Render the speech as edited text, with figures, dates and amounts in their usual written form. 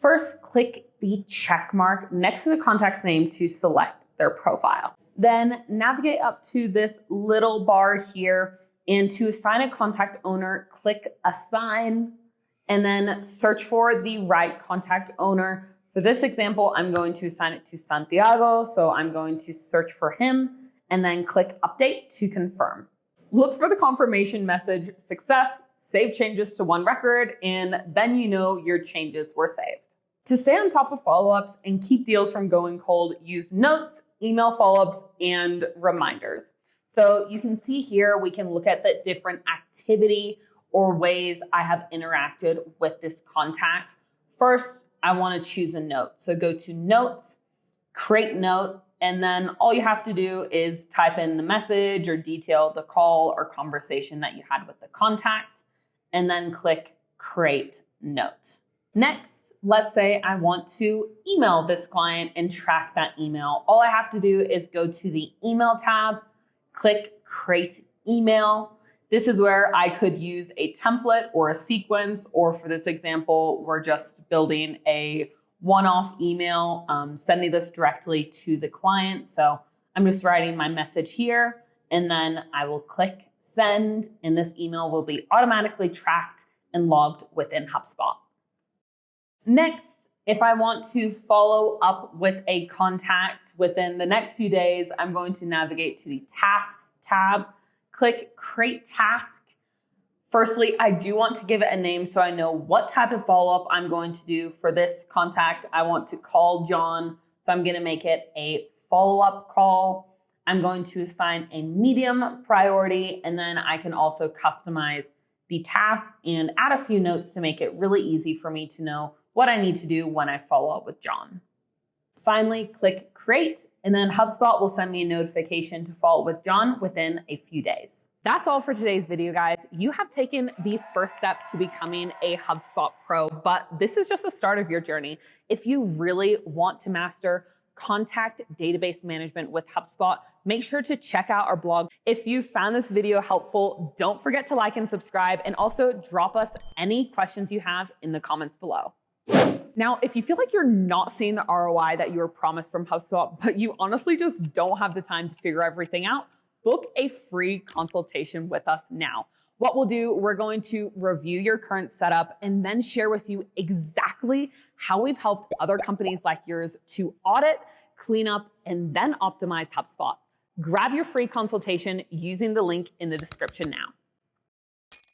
First, click the check mark next to the contact's name to select their profile. Then navigate up to this little bar here, and to assign a contact owner, click Assign, and then search for the right contact owner. For this example, I'm going to assign it to Santiago, so I'm going to search for him, and then click Update to confirm. Look for the confirmation message, Success, save changes to one record, and then you know your changes were saved. To stay on top of follow-ups and keep deals from going cold, use notes, email follow-ups, and reminders. So you can see here, we can look at the different activity or ways I have interacted with this contact. First, I want to choose a note. So go to Notes, Create Note, and then all you have to do is type in the message or detail the call or conversation that you had with the contact, and then click Create Note. Next, let's say I want to email this client and track that email. All I have to do is go to the Email tab, click Create Email. This is where I could use a template or a sequence, or for this example, we're just building a one-off email, sending this directly to the client. So I'm just writing my message here, and then I will click Send, and this email will be automatically tracked and logged within HubSpot. Next, if I want to follow up with a contact within the next few days, I'm going to navigate to the Tasks tab, click Create Task. Firstly, I do want to give it a name so I know what type of follow-up I'm going to do. For this contact, I want to call John, so I'm going to make it a follow-up call. I'm going to assign a medium priority, and then I can also customize the task and add a few notes to make it really easy for me to know what I need to do when I follow up with John. Finally, click Create, and then HubSpot will send me a notification to follow up with John within a few days. That's all for today's video, guys. You have taken the first step to becoming a HubSpot pro, but this is just the start of your journey. If you really want to master contact database management with HubSpot, make sure to check out our blog. If you found this video helpful, don't forget to like and subscribe, and also drop us any questions you have in the comments below. Now, if you feel like you're not seeing the ROI that you were promised from HubSpot, but you honestly just don't have the time to figure everything out, book a free consultation with us now. What we'll do, we're going to review your current setup and then share with you exactly how we've helped other companies like yours to audit, clean up, and then optimize HubSpot. Grab your free consultation using the link in the description now.